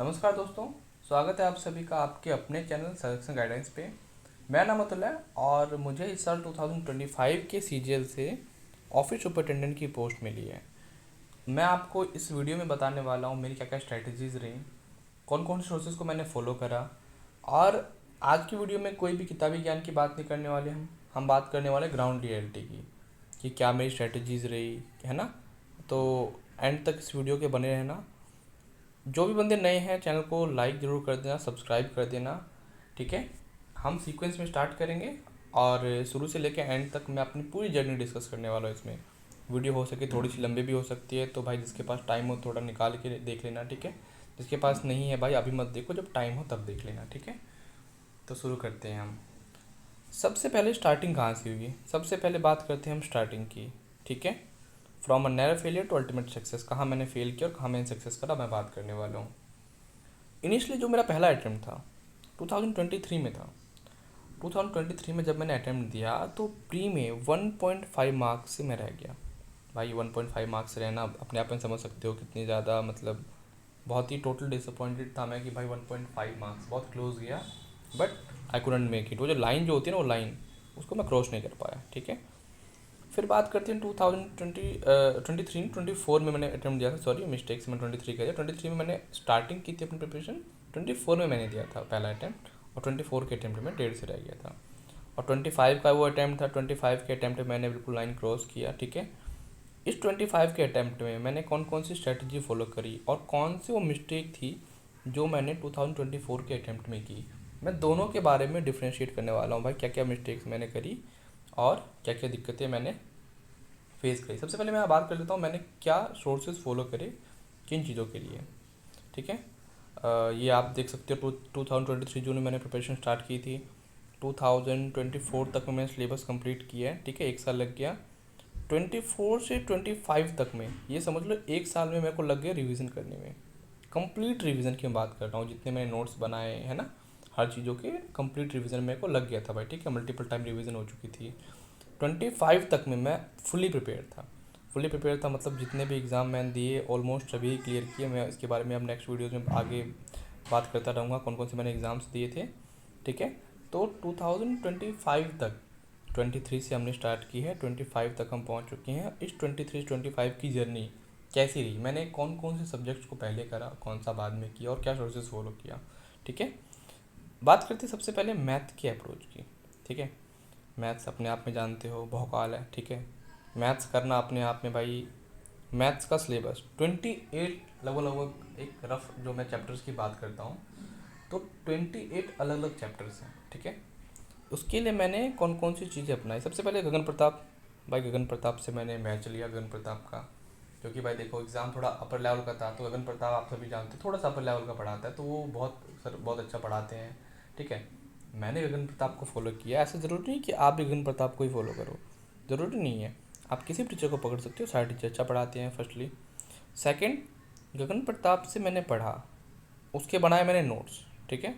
नमस्कार दोस्तों, स्वागत है आप सभी का आपके अपने चैनल सिलेक्शन गाइडेंस पे। मेरा नाम अतुल है और मुझे इस साल 2025 के सीजीएल से ऑफिस सुपरिटेंडेंट की पोस्ट मिली है। मैं आपको इस वीडियो में बताने वाला हूँ मेरी क्या क्या स्ट्रैटेजीज़ रही, कौन कौन से सोर्सेज को मैंने फॉलो करा। और आज की वीडियो में कोई भी किताबी ज्ञान की बात नहीं करने वाले हम बात करने वाले ग्राउंड रियलिटी की कि क्या मेरी स्ट्रैटेजीज़ रही, है ना। तो एंड तक इस वीडियो के बने रहना। जो भी बंदे नए हैं चैनल को लाइक ज़रूर कर देना, सब्सक्राइब कर देना, ठीक है। हम सीक्वेंस में स्टार्ट करेंगे और शुरू से लेकर एंड तक मैं अपनी पूरी जर्नी डिस्कस करने वाला हूँ। इसमें वीडियो हो सके थोड़ी सी लंबी भी हो सकती है, तो भाई जिसके पास टाइम हो थोड़ा निकाल के देख लेना, ठीक है। जिसके पास नहीं है भाई अभी मत देखो, जब टाइम हो तब देख लेना, ठीक है। तो शुरू करते हैं हम। सबसे पहले स्टार्टिंग कहाँ से हुई, सबसे पहले बात करते हैं हम स्टार्टिंग की, ठीक है। From a narrow failure to ultimate success, कहाँ मैंने फेल किया और कहाँ मैंने सक्सेस करा, मैं बात करने वाला हूँ। इनिशियली जो मेरा पहला अटैम्प्ट था 2023 में था। 2023 में जब मैंने अटैम्प्ट दिया तो प्री में 1.5 मार्क्स से मैं रह गया। भाई 1.5 मार्क्स से रहना अपने आप में समझ सकते हो कितनी ज़्यादा, मतलब बहुत ही टोटल डिसअपॉइंटेड था मैं कि भाई 1.5 मार्क्स बहुत क्लोज गया, but I couldn't make it. वो जो लाइन जो होती है ना, वो लाइन उसको मैं क्रॉस नहीं कर पाया, ठीक है। फिर बात करते हैं 2023-24 में मैंने अटैम्प्ट दिया था, सॉरी मिस्टेक से मैं 23 कह दिया। 23 में मैंने स्टार्टिंग की थी अपनी प्रिपरेशन, 24 में मैंने दिया था पहला अटैम्प्ट, और 24 के अटैम्प्ट में 1.5 से रह गया था। और 25 का वो अटैम्प्ट था, 25 के अटैम्प्ट में मैंने बिल्कुल लाइन क्रॉस किया, ठीक है। इस 25 के अटैम्प्ट में मैंने कौन कौन सी स्ट्रैटेजी फॉलो करी और कौन सी वो मिस्टेक थी जो मैंने 2024 के अटैम्प्ट में की, मैं दोनों के बारे में डिफ्रेंशिएट करने वाला हूँ भाई, क्या क्या मिस्टेक्स मैंने करी और क्या क्या दिक्कतें मैंने फेस करी। सबसे पहले मैं बात कर लेता हूँ मैंने क्या सोर्सेज फॉलो करे किन चीज़ों के लिए, ठीक है। ये आप देख सकते हो 2023 जून में मैंने प्रिपरेशन स्टार्ट की थी, 2024 तक में मैंने सिलेबस कंप्लीट किया है, ठीक है। एक साल लग गया। 24 से 25 तक में ये समझ लो एक साल में मेरे को लग गया रिवीजन करने में। कंप्लीट रिवीजन की मैं बात कर रहा हूँ, जितने मैंने नोट्स बनाए हैं ना, हर चीज़ों के कंप्लीट रिवीजन मेरे को लग गया था भाई, ठीक है। मल्टीपल टाइम रिवीजन हो चुकी थी। 25 तक में मैं फुली प्रिपेयर था, मतलब जितने भी एग्ज़ाम मैंने दिए ऑलमोस्ट सभी क्लियर किए। मैं इसके बारे में अब नेक्स्ट वीडियोज़ में आगे बात करता रहूँगा कौन कौन से मैंने एग्ज़ाम्स दिए थे, ठीक है। तो 2025 तक, 23 से हमने स्टार्ट की है, 25 तक हम पहुँच चुके हैं। इस 23 से 25 की जर्नी कैसी रही, मैंने कौन कौन से सब्जेक्ट्स को पहले करा, कौन सा बाद में किया और क्या सोर्सेज फॉलो किया, ठीक है। बात करते हैं सबसे पहले मैथ के अप्रोच की, ठीक है। मैथ्स अपने आप में जानते हो बहुकाल है, ठीक है। मैथ्स करना अपने आप में भाई, मैथ्स का सिलेबस 28 लगभग लगभग, एक रफ जो मैं चैप्टर्स की बात करता हूँ तो 28 अलग अलग चैप्टर्स हैं, ठीक है। उसके लिए मैंने कौन कौन सी चीज़ें अपनाई, सबसे पहले गगन प्रताप। भाई गगन प्रताप से मैंने बैच लिया गगन प्रताप का, क्योंकि भाई देखो एग्ज़ाम थोड़ा अपर लेवल का था, तो गगन प्रताप आप सभी जानते हो थोड़ा सा अपर लेवल का पढ़ाता है, तो वो बहुत अच्छा पढ़ाते हैं, ठीक है। मैंने गगन प्रताप को फॉलो किया। ऐसा ज़रूरी नहीं कि आप भी गगन प्रताप को ही फॉलो करो, ज़रूरी नहीं है। आप किसी भी टीचर को पकड़ सकते हो, सारे टीचर अच्छा पढ़ाते हैं फर्स्टली। सेकंड, गगन प्रताप से मैंने पढ़ा, उसके बनाए मैंने नोट्स, ठीक है।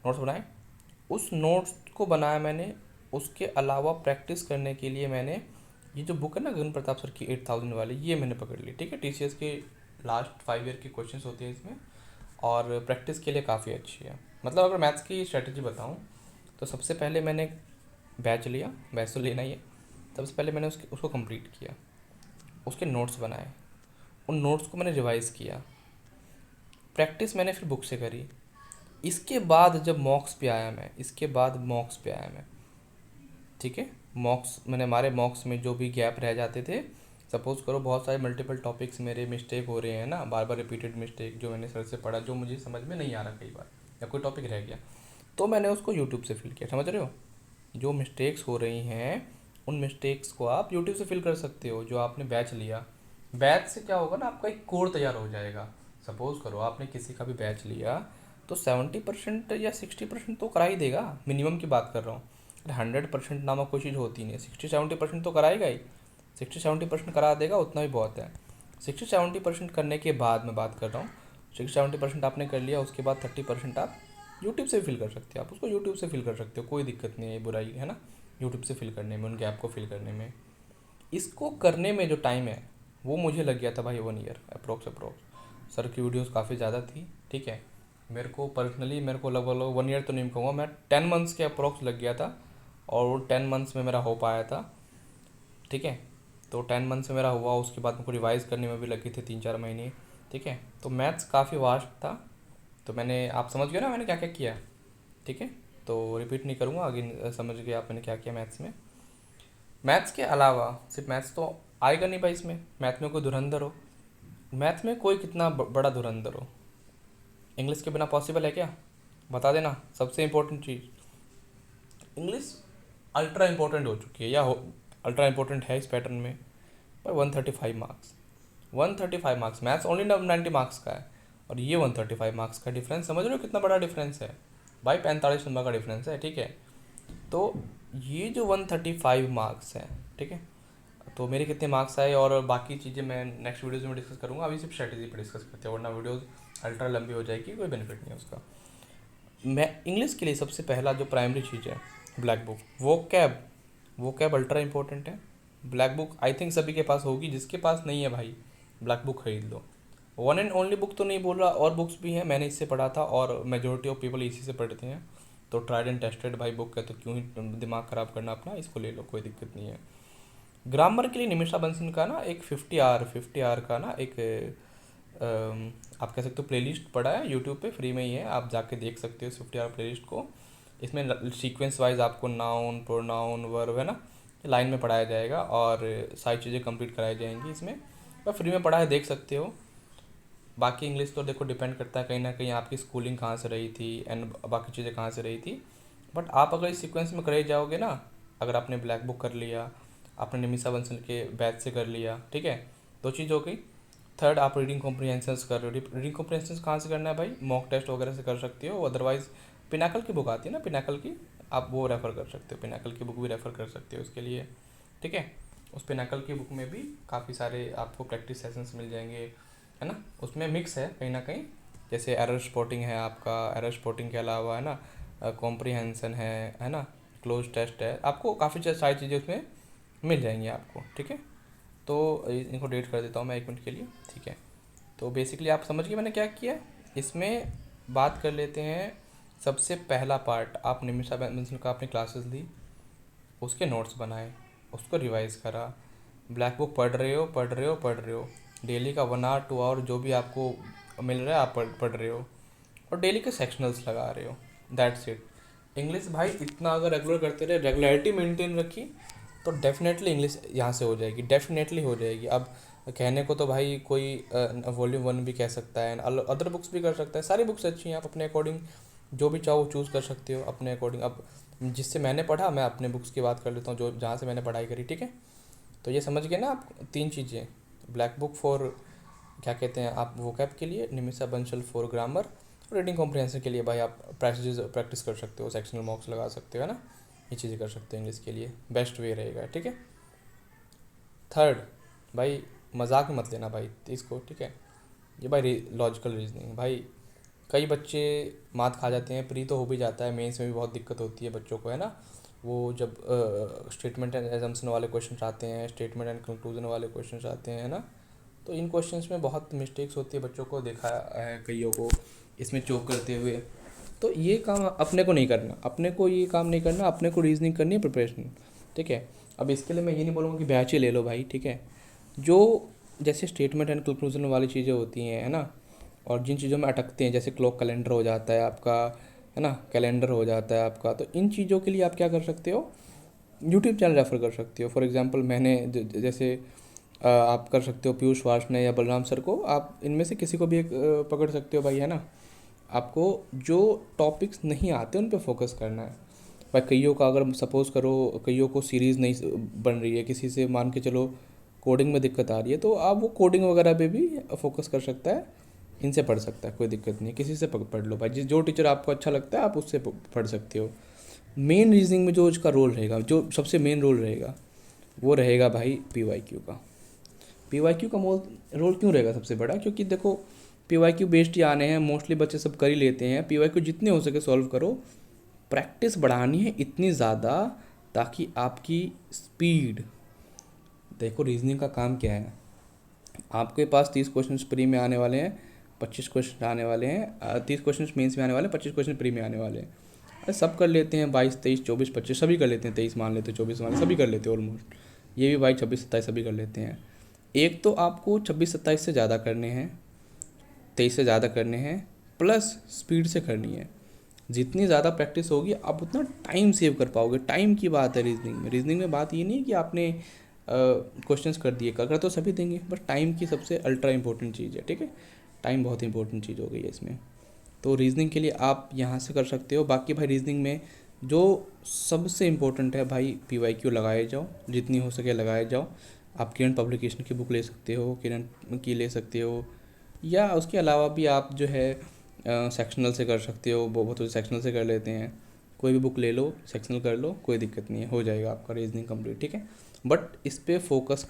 नोट्स बनाए, उस नोट्स को बनाया मैंने। उसके अलावा प्रैक्टिस करने के लिए मैंने ये जो बुक है ना गगन प्रताप सर की 8000 वाली, ये मैंने पकड़ ली, ठीक है। टीसीएस के लास्ट 5 ईयर के क्वेश्चंस होते हैं इसमें, और प्रैक्टिस के लिए काफ़ी अच्छी है। मतलब अगर मैथ्स की स्ट्रेटजी बताऊँ तो सबसे पहले मैंने बैच लिया, बैच तो लेना ही है। सबसे पहले मैंने उसको कंप्लीट किया, उसके नोट्स बनाए, उन नोट्स को मैंने रिवाइज़ किया, प्रैक्टिस मैंने फिर बुक से करी। इसके बाद जब मॉक्स पे आया मैं, ठीक है। मॉक्स मैंने मारे, मॉक्स में जो भी गैप रह जाते थे, सपोज़ करो बहुत सारे मल्टीपल टॉपिक्स मेरे मिस्टेक हो रहे हैं ना, बार बार रिपीटेड मिस्टेक जो मैंने सर से पढ़ा, जो मुझे समझ में नहीं आ रहा कई बार, या कोई टॉपिक रह गया, तो मैंने उसको यूट्यूब से फिल किया, समझ रहे हो। जो मिस्टेक्स हो रही हैं उन मिस्टेक्स को आप यूट्यूब से फिल कर सकते हो, जो आपने बैच लिया। बैच से क्या होगा ना, आपका एक कोर तैयार हो जाएगा। सपोज़ करो आपने किसी का भी बैच लिया तो 70% या 60% तो करा ही देगा, मिनिमम की बात कर रहा हूँ। 100% नामक कोई चीज़ होती नहीं है, 60-70% तो कराएगा ही। 60-70% करा देगा, उतना भी बहुत है। 60-70% करने के बाद मैं बात कर रहा हूँ, 60-70% आपने कर लिया, उसके बाद 30% आप यूट्यूब से फिल कर सकते हो। आप उसको यूट्यूब से फिल कर सकते हो, कोई दिक्कत नहीं है, बुराई है ना यूट्यूब से फिल करने में, उन गैप को फिल करने में। इसको करने में जो टाइम है वो मुझे लग गया था भाई 1 ईयर अप्रोक्स। सर की वीडियोस काफ़ी ज़्यादा थी, ठीक है। मेरे को लगभग 1 ईयर तो नहीं कहूँगा, मैं 10 मंथ्स के अप्रोक्स लग गया था, और वो 10 मंथ्स में मेरा हो पाया था। ठीक है, तो 10 मंथ्स में मेरा हुआ, उसके बाद मेरे को रिवाइज़ करने में भी लगे थे 3-4 महीने। ठीक है, तो मैथ्स काफ़ी वास्ट था। तो मैंने, आप समझ गए ना मैंने क्या क्या किया। ठीक है, तो रिपीट नहीं करूँगा, आगे समझ गए आप मैंने क्या किया मैथ्स में। मैथ्स के अलावा सिर्फ मैथ्स तो आएगा नहीं भाई, इसमें मैथ में कोई धुरंधर हो, मैथ में कोई कितना बड़ा धुरंधर हो, इंग्लिश के बिना पॉसिबल है क्या? बता देना। सबसे इम्पोर्टेंट चीज़, इंग्लिश अल्ट्रा इम्पोर्टेंट हो चुकी है, या हो अल्ट्रा इम्पोर्टेंट है इस पैटर्न में। पर 135 marks, 135 marks, maths only 90 marks का है, और ये 135 मार्क्स का डिफरेंस, समझ रहे हो कितना बड़ा डिफरेंस है भाई? 45 नंबर का डिफरेंस है। ठीक है, तो ये जो 135 मार्क्स है, ठीक है, तो मेरे कितने मार्क्स आए और बाकी चीज़ें मैं नेक्स्ट वीडियोज़ में डिस्कस करूँगा। अभी सिर्फ स्ट्रेटेजी पे डिस्कस करते हैं, वरना वीडियोज़ अल्ट्रा लंबी हो जाएगी, कोई बेनिफिट नहीं है उसका। मैं इंग्लिश के लिए सबसे पहला जो प्राइमरी चीज़ है, ब्लैक बुक, वो कैब अल्ट्रा इंपॉर्टेंट है। ब्लैक बुक आई थिंक सभी के पास होगी, जिसके पास नहीं है भाई, ब्लैक बुक खरीद लो। वन एंड ओनली बुक तो नहीं बोल रहा, और बुक्स भी हैं, मैंने इससे पढ़ा था, और मेजोरिटी ऑफ पीपल इसी से पढ़ते हैं। तो ट्राइड एंड टेस्टेड भाई बुक है, तो क्यों ही दिमाग ख़राब करना अपना, इसको ले लो, कोई दिक्कत नहीं है। ग्रामर के लिए निमिषा बंसन का ना एक 50 आवर का ना एक आप कह सकते हो प्लेलिस्ट पड़ा है यूट्यूब पे, फ्री में ही है, आप जाके देख सकते हो 50 आवर प्लेलिस्ट को। इसमें सीक्वेंस वाइज आपको नाउन, प्रोनाउन, वर्ब है ना, लाइन में पढ़ाया जाएगा, और सारी चीज़ें कंप्लीट कराई जाएंगी इसमें। पर फ्री में पढ़ा है, देख सकते हो। बाकी इंग्लिश तो देखो डिपेंड करता है कहीं ना कहीं आपकी स्कूलिंग कहाँ से रही थी, एंड बाकी चीज़ें कहाँ से रही थी। बट आप अगर इस सीक्वेंस में करे जाओगे ना, अगर आपने ब्लैक बुक कर लिया, आपने निमिषा बंसल के बैच से कर लिया, ठीक है, दो चीज़ हो गई। थर्ड, आप रीडिंग कॉम्प्रिहेंशंस कर रहे हो। रीडिंग कॉम्प्रिहेंशंस कहाँ से करना है भाई? मॉक टेस्ट वगैरह से कर सकते हो, अदरवाइज पिनाकल की बुक आती है ना, पिनाकल की, आप वो रेफ़र कर सकते हो, पिनाकल की बुक भी रेफ़र कर सकते हो उसके लिए। ठीक है, उस पिनाकल की बुक में भी काफ़ी सारे आपको प्रैक्टिस सेशंस मिल जाएंगे, है ना। उसमें मिक्स है कहीं ना कहीं, जैसे एरर स्पॉटिंग है आपका, एरर स्पॉटिंग के अलावा है ना कॉम्प्रिहेंसन है ना, क्लोज टेस्ट है, आपको काफ़ी सारी चीज़ें उसमें मिल जाएंगी आपको। ठीक है, तो इनको डेट कर देता हूँ मैं 1 मिनट के लिए। ठीक है, तो बेसिकली आप समझ गए मैंने क्या किया। इसमें बात कर लेते हैं, सबसे पहला पार्ट, आप निमिषा बंसल का आपने क्लासेस ली, उसके नोट्स बनाए, उसको रिवाइज़ करा, ब्लैक बुक पढ़ रहे हो, डेली का 1 आवर 2 आवर जो भी आपको मिल रहा है आप पढ़ रहे हो, और डेली के सेक्शनल्स लगा रहे हो, दैट्स इट। इंग्लिश भाई इतना अगर रेगुलर करते रहे, रेगुलरिटी मेंटेन रखी, तो डेफिनेटली इंग्लिश यहाँ से हो जाएगी, डेफिनेटली हो जाएगी। अब कहने को तो भाई कोई वॉल्यूम 1 भी कह सकता है, अदर बुक्स भी कर सकता है, सारी बुक्स अच्छी हैं, आप अपने अकॉर्डिंग जो भी चाहो चूज़ कर सकते हो अपने अकॉर्डिंग। अब जिससे मैंने पढ़ा, मैं अपने बुक्स की बात कर लेता हूँ, जो जहाँ से मैंने पढ़ाई करी। ठीक है, तो ये समझ गए ना आप 3 चीज़ें, ब्लैक बुक फॉर क्या कहते हैं आप वोकैब के लिए, Nimisha Bansal for grammar, reading comprehension के लिए भाई आप प्रैक्टिस कर सकते हो, सेक्शनल मॉक्स लगा सकते हो, है ना, ये चीज़ें कर सकते हो इंग्लिश के लिए, बेस्ट वे रहेगा। ठीक है, थर्ड भाई, मजाक में मत लेना भाई इसको, ठीक है, ये भाई लॉजिकल रीजनिंग भाई, कई बच्चे मात खा जाते हैं, प्री तो हो भी जाता है, मेंस में भी बहुत दिक्कत होती है बच्चों को, है ना। वो जब स्टेटमेंट एंड एजम्पशन वाले क्वेश्चन आते हैं, स्टेटमेंट एंड कंक्लूजन वाले क्वेश्चन आते हैं, है ना, तो इन क्वेश्चंस में बहुत मिस्टेक्स होती है, बच्चों को देखा है कईयों को इसमें चोक करते हुए। तो ये काम अपने को नहीं करना, अपने को ये काम नहीं करना, अपने को रीजनिंग करनी है, प्रिपरेशन। ठीक है, अब इसके लिए मैं ये नहीं बोलूँगा कि बैच ही ले लो भाई, ठीक है, जो जैसे स्टेटमेंट एंड कंक्लूजन वाली चीज़ें होती हैं, है ना, और जिन चीज़ों में अटकते हैं, जैसे क्लॉक कैलेंडर हो जाता है आपका, है ना, कैलेंडर हो जाता है आपका, तो इन चीज़ों के लिए आप क्या कर सकते हो, यूट्यूब चैनल रेफ़र कर सकते हो। फॉर एग्जांपल मैंने जैसे आप कर सकते हो पीयूष वार्ष्णेय या बलराम सर को, आप इनमें से किसी को भी एक पकड़ सकते हो भाई, है ना। आपको जो टॉपिक्स नहीं आते उन पे फोकस करना है भाई। कईयों का अगर सपोज़ करो, कईयों को सीरीज़ नहीं बन रही है, किसी से मान के चलो कोडिंग में दिक्कत आ रही है, तो आप वो कोडिंग वगैरह पे भी फोकस कर सकता है, इनसे पढ़ सकता है, कोई दिक्कत नहीं है, किसी से पढ़ लो भाई, जो टीचर आपको अच्छा लगता है आप उससे पढ़ सकते हो। मेन रीजनिंग में जो उसका रोल रहेगा, जो सबसे मेन रोल रहेगा, वो रहेगा भाई PYQ का। PYQ का रोल क्यों रहेगा सबसे बड़ा? क्योंकि देखो PYQ बेस्ड ही आने हैं, मोस्टली बच्चे सब कर ही लेते हैं। PYQ जितने हो सके सॉल्व करो, प्रैक्टिस बढ़ानी है इतनी ज़्यादा, ताकि आपकी स्पीड, देखो रीजनिंग का काम क्या है, आपके पास 30 क्वेश्चन प्री में आने वाले हैं, 25 क्वेश्चन आने वाले हैं, 30 क्वेश्चन मेंस में आने वाले हैं, 25 क्वेश्चन प्री में आने वाले हैं। अरे सब कर लेते हैं, 22, 23, 24, 25 सभी कर लेते हैं, 23 मान लेते हैं, 24 मान लेते सभी कर लेते हैं ऑलमोस्ट। ये भी भाई 26, 27 सभी कर लेते हैं। एक तो आपको 26, 27 से ज़्यादा करने हैं, 23 से ज़्यादा करने हैं, प्लस स्पीड से करनी है। जितनी ज़्यादा प्रैक्टिस होगी आप उतना टाइम सेव कर पाओगे। टाइम की बात है रीजनिंग में बात ये नहीं है कि आपने क्वेश्चंस कर दिए, कर तो सभी देंगे, बट टाइम की सबसे अल्ट्रा इंपॉर्टेंट चीज़ है, ठीक है। टाइम बहुत इंपॉर्टेंट चीज़ हो गई है इसमें। तो रीजनिंग के लिए आप यहाँ से कर सकते हो। बाकी भाई रीजनिंग में जो सबसे इम्पोर्टेंट है भाई, PYQ लगाए जाओ, जितनी हो सके लगाए जाओ। आप किरण पब्लिकेशन की बुक ले सकते हो, किरण की ले सकते हो, या उसके अलावा भी आप जो है सेक्शनल से कर सकते हो। बहुत सेक्शनल से कर लेते हैं, कोई भी बुक ले लो, सेक्शनल कर लो, कोई दिक्कत नहीं है, हो जाएगा आपका रीजनिंग कंप्लीट, ठीक है। बट इस पे फोकस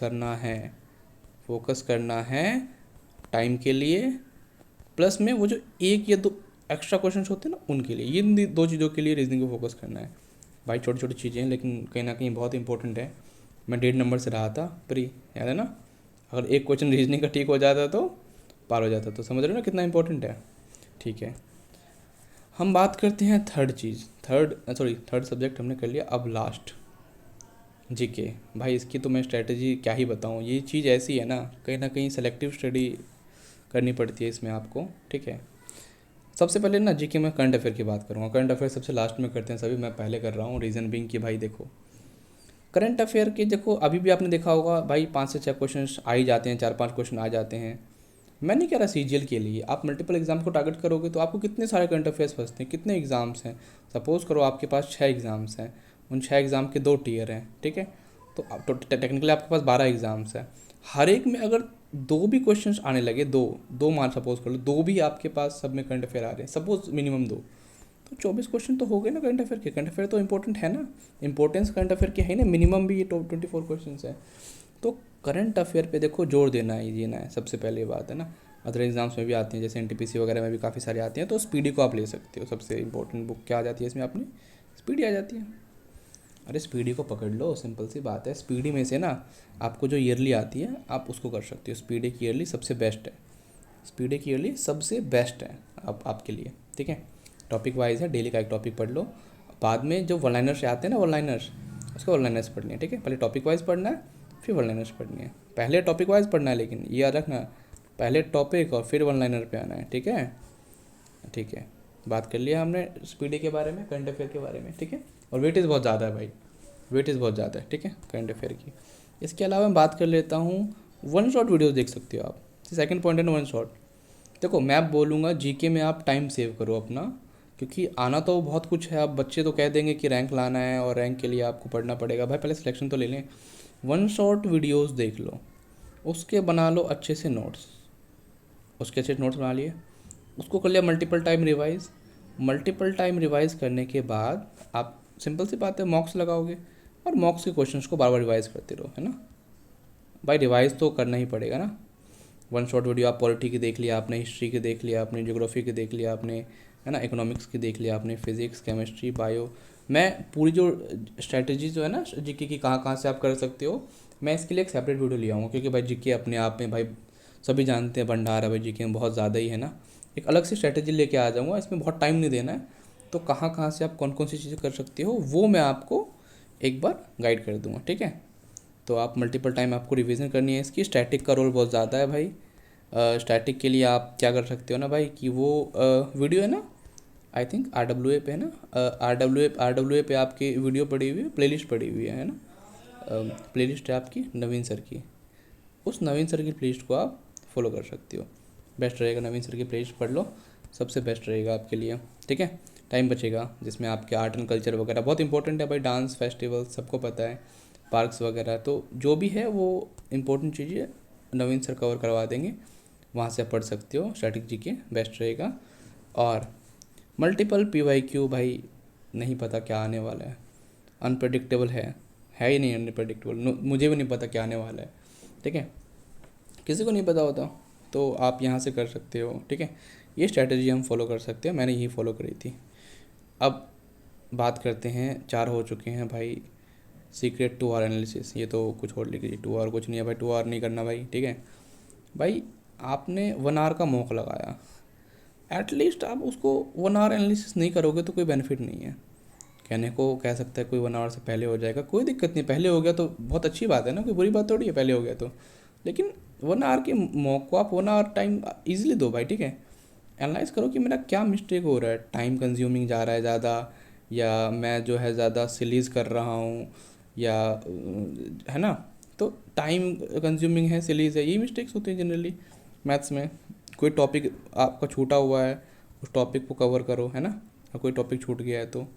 करना है टाइम के लिए, प्लस में वो जो एक या दो एक्स्ट्रा क्वेश्चन होते हैं ना उनके लिए, ये दो चीज़ों के लिए रीजनिंग को फोकस करना है भाई। छोटी छोटी चीज़ें हैं लेकिन कहीं ना कहीं बहुत इंपॉर्टेंट है। मैं 1.5 नंबर से रहा था प्री, याद है ना। अगर एक क्वेश्चन रीजनिंग का ठीक हो जाता तो पार हो जाता, तो समझ रहे हो ना कितना इंपॉर्टेंट है, ठीक है। हम बात करते हैं थर्ड सब्जेक्ट हमने कर लिया। अब लास्ट जीके। भाई इसकी तो मैं स्ट्रेटजी क्या ही बताऊँ, ये चीज़ ऐसी है ना कहीं सेलेक्टिव स्टडी करनी पड़ती है इसमें आपको, ठीक है। सबसे पहले ना जीके में करंट अफेयर की बात करूँगा। करंट अफेयर सबसे लास्ट में करते हैं सभी, मैं पहले कर रहा हूँ। रीज़न बिंग कि भाई देखो करंट अफेयर के, देखो अभी भी आपने देखा होगा भाई 5 से 6 क्वेश्चन आ ही जाते हैं, 4-5 क्वेश्चन आ जाते हैं। मैं नहीं कह रहा CGL के लिए, आप मल्टीपल एग्जाम को टारगेट करोगे तो आपको कितने सारे करंट अफेयर्स फंसते हैं, कितने एग्ज़ाम्स हैं। सपोज़ करो आपके पास 6 एग्ज़ाम्स हैं, उन 6 एग्ज़ाम के 2 टीयर हैं, ठीक है। तो टेक्निकली आपके पास 12 एग्ज़ाम्स हैं। हर एक में अगर 2 भी क्वेश्चंस आने लगे, दो मान सपोज कर लो, 2 भी आपके पास सब में करंट अफेयर आ रहे हैं, सपोज मिनिमम 2, तो 24 क्वेश्चन तो हो गए ना करंट अफेयर के। करंट अफेयर तो इंपॉर्टेंट है ना, इंपॉर्टेंस करंट अफेयर के है ना, मिनिमम भी ये 24 क्वेश्चन है। तो करंट अफेयर पे देखो जोर देना है, जीना है, सबसे पहले बात है ना। अदर एग्जाम्स में भी आती हैं, जैसे NTPC वगैरह में भी काफ़ी सारे आते हैं, तो स्पीडी को आप ले सकते हो। सबसे इंपॉर्टेंट बुक क्या आ जाती है इसमें अपनी, स्पीडी आ जाती है। अरे स्पीडी को पकड़ लो, सिंपल सी बात है। स्पीडी में से ना आपको जो ईयरली आती है आप उसको कर सकते हो। स्पीडी की ईयरली सबसे बेस्ट है, स्पीडी की ईयरली सबसे बेस्ट है आपके लिए, ठीक है। टॉपिक वाइज है, डेली का एक टॉपिक पढ़ लो। बाद में जो वन लाइनर्स आते हैं ना, वन लाइनर्स, उसको वन लाइनर्स पढ़नी है, ठीक है। पहले टॉपिक वाइज पढ़ना है, फिर वन लाइनर्स पढ़नी है। पहले टॉपिक वाइज पढ़ना है, लेकिन ये याद रखना, पहले टॉपिक और फिर वन लाइनर पे आना है, ठीक है। ठीक है, बात कर लिया हमने स्पीडी के बारे में, करंट अफेयर के बारे में, ठीक है। और वेटेज बहुत ज़्यादा है भाई, वेटेज बहुत ज़्यादा है, ठीक है, करंट अफेयर की। इसके अलावा मैं बात कर लेता हूँ, वन शॉट वीडियोज़ देख सकते हो आप। सेकंड पॉइंट है ना, वन शॉट। देखो मैं बोलूँगा जीके में आप टाइम सेव करो अपना, क्योंकि आना तो बहुत कुछ है। आप बच्चे तो कह देंगे कि रैंक लाना है और रैंक के लिए आपको पढ़ना पड़ेगा। भाई पहले सिलेक्शन तो ले लें, वन शॉट वीडियोस देख लो, उसके बना लो अच्छे से नोट्स, उसके अच्छे नोट्स बना लिए, उसको कर लिया multiple time revise. Multiple time revise करने के बाद आप सिंपल सी बात है मॉक्स लगाओगे, और मॉक्स के क्वेश्चंस को बार बार रिवाइज करते रहो, है ना भाई। रिवाइज तो करना ही पड़ेगा ना। वन शॉट वीडियो आप पॉलिटी की देख लिया आपने, हिस्ट्री की देख लिया आपने, ज्योग्राफी की देख लिया आपने, है ना, इकोनॉमिक्स की देख लिया आपने, फिजिक्स, केमिस्ट्री, बायो। मैं पूरी जो स्ट्रैटेजी जो है ना जीके की, कहाँ कहाँ से आप कर सकते हो, मैं इसके लिए एक सेपरेट वीडियो ले आऊँगा। क्योंकि भाई जीके अपने आप में भाई सभी जानते हैं भंडार है भाई जीके में, बहुत ज़्यादा ही है ना। एक अलग से स्ट्रैटेजी लेके आ जाऊँगा, इसमें बहुत टाइम नहीं देना है। तो कहाँ कहाँ से आप कौन कौन सी चीज़ें कर सकते हो वो मैं आपको एक बार गाइड कर दूँगा, ठीक है। तो आप मल्टीपल टाइम आपको रिवीजन करनी है इसकी। स्टैटिक का रोल बहुत ज़्यादा है भाई। स्टैटिक के लिए आप क्या कर सकते हो ना भाई, कि वो वीडियो है ना, आई थिंक RWA पे है ना, RWA पे आपकी वीडियो पड़ी हुई है, प्लेलिस्ट पड़ी हुई है ना। प्लेलिस्ट है आपकी नवीन सर की, उस नवीन सर की प्लेलिस्ट को आप फॉलो कर सकते हो। बेस्ट रहेगा, नवीन सर की प्लेलिस्ट पढ़ लो, सबसे बेस्ट रहेगा आपके लिए, ठीक है। टाइम बचेगा, जिसमें आपके आर्ट एंड कल्चर वगैरह बहुत इंपॉर्टेंट है भाई, डांस फेस्टिवल सबको पता है, पार्क्स वगैरह, तो जो भी है वो इंपॉर्टेंट चीज़ें नवीन सर कवर करवा देंगे, वहाँ से आप पढ़ सकते हो। स्ट्रैटेजी के बेस्ट रहेगा। और मल्टीपल PYQ भाई नहीं पता क्या आने वाला है, अनप्रडिक्टेबल है ही नहीं अनप्रडिक्टेबल। मुझे भी नहीं पता क्या आने वाला है, ठीक है, किसी को नहीं पता होता। तो आप यहाँ से कर सकते हो, ठीक है। ये स्ट्रैटेजी हम फॉलो कर सकते हैं, मैंने यही फॉलो करी थी। अब बात करते हैं, 4 हो चुके हैं भाई। सीक्रेट 2 आवर एनालिसिस, ये तो कुछ और लिख लीजिए, 2 आवर कुछ नहीं है भाई, 2 आवर नहीं करना भाई, ठीक है भाई। आपने 1 आवर का मॉक लगाया, एटलीस्ट आप उसको 1 आवर एनालिसिस नहीं करोगे तो कोई बेनिफिट नहीं है। कहने को कह सकता है कोई 1 आवर से पहले हो जाएगा, कोई दिक्कत नहीं, पहले हो गया तो बहुत अच्छी बात है ना, कोई बुरी बात थोड़ी है पहले हो गया तो। लेकिन 1 आवर के मॉक को आप 1 आवर टाइम ईजिली दो भाई, ठीक है। एनालाइज करो कि मेरा क्या मिस्टेक हो रहा है, टाइम कंज्यूमिंग जा रहा है ज़्यादा, या मैं जो है ज़्यादा सिलीज कर रहा हूँ, या है ना। तो टाइम कंज्यूमिंग है, सिलीज है, यही मिस्टेक्स होती हैं जनरली मैथ्स में। कोई टॉपिक आपका छूटा हुआ है, उस टॉपिक को कवर करो, है ना। और कोई टॉपिक छूट गया है तो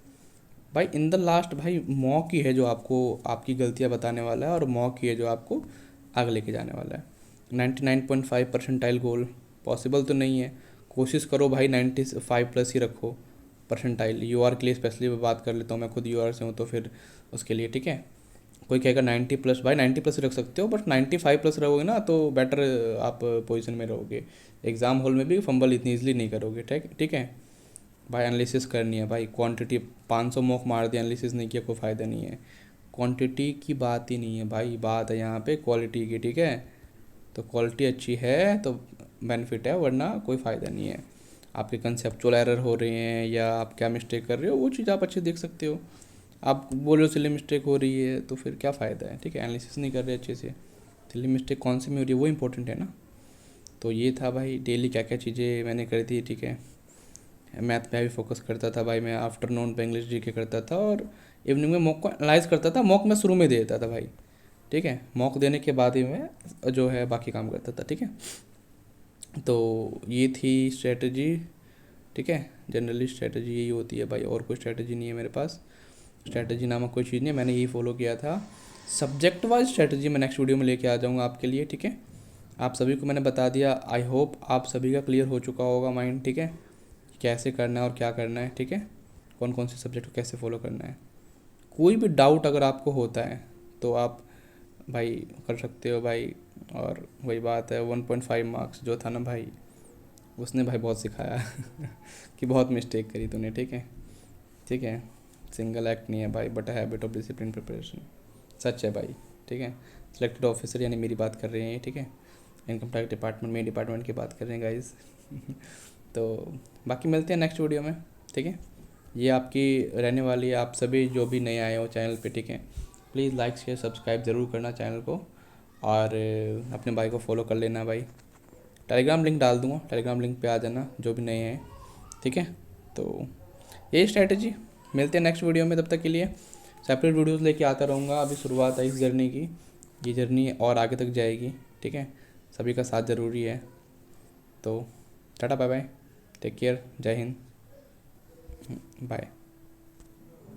भाई इन द लास्ट भाई मॉक ही है जो आपको आपकी गलतियाँ बताने वाला है, और मॉक ही है जो आपको आगे लेके जाने वाला है। 99.5 परसेंटाइल गोल पॉसिबल तो नहीं है, कोशिश करो भाई 95 प्लस ही रखो परसेंटाइल। यूआर के लिए स्पेशली बात कर लेता हूँ, मैं खुद यूआर से हूँ तो फिर उसके लिए, ठीक है। कोई कहेगा 90 प्लस, भाई 90 प्लस रख सकते हो, बट 95 प्लस रहोगे ना तो बेटर आप पोजीशन में रहोगे, एग्ज़ाम हॉल में भी फंबल इतनी ईजिली नहीं करोगे, ठीक ठीक है। भाई एनालिसिस करनी है भाई, क्वांटिटी 500 मॉक मार दिया, एनालिसिस नहीं किया, कोई फ़ायदा नहीं है। क्वांटिटी की बात ही नहीं है भाई, बात है यहाँ पे क्वालिटी की, ठीक है। तो क्वालिटी अच्छी है तो बेनिफिट है, वरना कोई फ़ायदा नहीं है। आपके कंसेप्चुअल एरर हो रहे हैं या आप क्या मिस्टेक कर रहे हो, वो चीज़ आप अच्छे देख सकते हो। आप बोल रहे हो सिली मिस्टेक हो रही है तो फिर क्या फ़ायदा है, ठीक है। एनालिसिस नहीं कर रहे अच्छे से, सिली मिस्टेक कौन सी में हो रही है वो इंपॉर्टेंट है ना। तो ये था भाई डेली क्या क्या चीज़ें मैंने करी थी, ठीक है। मैथ पे भी फोकस करता था भाई, मैं आफ्टरनून पे इंग्लिश जीके करता था, और इवनिंग में मॉक को एनालाइज करता था। मॉक मैं शुरू में दे देता था भाई, ठीक है। मॉक देने के बाद ही मैं जो है बाकी काम करता था, ठीक है। तो ये थी स्ट्रेटजी, ठीक है। जनरली स्ट्रेटजी यही होती है भाई, और कोई स्ट्रेटजी नहीं है मेरे पास। स्ट्रेटजी नामक कोई चीज़ नहीं है, मैंने यही फॉलो किया था। सब्जेक्ट वाइज स्ट्रेटजी मैं नेक्स्ट वीडियो में लेके आ जाऊँगा आपके लिए, ठीक है। आप सभी को मैंने बता दिया, आई होप आप सभी का क्लियर हो चुका होगा माइंड, ठीक है। कैसे करना है और क्या करना है, ठीक है। कौन कौन से सब्जेक्ट को कैसे फॉलो करना है। कोई भी डाउट अगर आपको होता है तो आप भाई कर सकते हो भाई। और वही बात है 1.5 मार्क्स जो था ना भाई, उसने भाई बहुत सिखाया कि बहुत मिस्टेक करी तूने, ठीक है। ठीक है, सिंगल एक्ट नहीं है भाई, but habit of discipline preparation, सच है भाई, ठीक है। सिलेक्टेड ऑफिसर यानी मेरी बात कर रहे हैं, ठीक है। इनकम टैक्स डिपार्टमेंट, मेरे डिपार्टमेंट की बात कर रहे हैं गाइज तो बाकी मिलते हैं नेक्स्ट वीडियो में, ठीक है। ये आपकी रहने वाली है, आप सभी जो भी नए आए हो चैनल पे, ठीक है, प्लीज़ लाइक शेयर सब्सक्राइब ज़रूर करना चैनल को, और अपने भाई को फॉलो कर लेना भाई। टेलीग्राम लिंक डाल दूँगा, टेलीग्राम लिंक पे आ जाना जो भी नए हैं, ठीक है। तो यही स्ट्रैटेजी, मिलते हैं नेक्स्ट वीडियो में, तब तक के लिए सेपरेट वीडियोस लेके आता रहूँगा। अभी शुरुआत है इस जर्नी की, ये जर्नी और आगे तक जाएगी, ठीक है। सभी का साथ ज़रूरी है। तो tata bye bye, take care, Jai Hind, bye.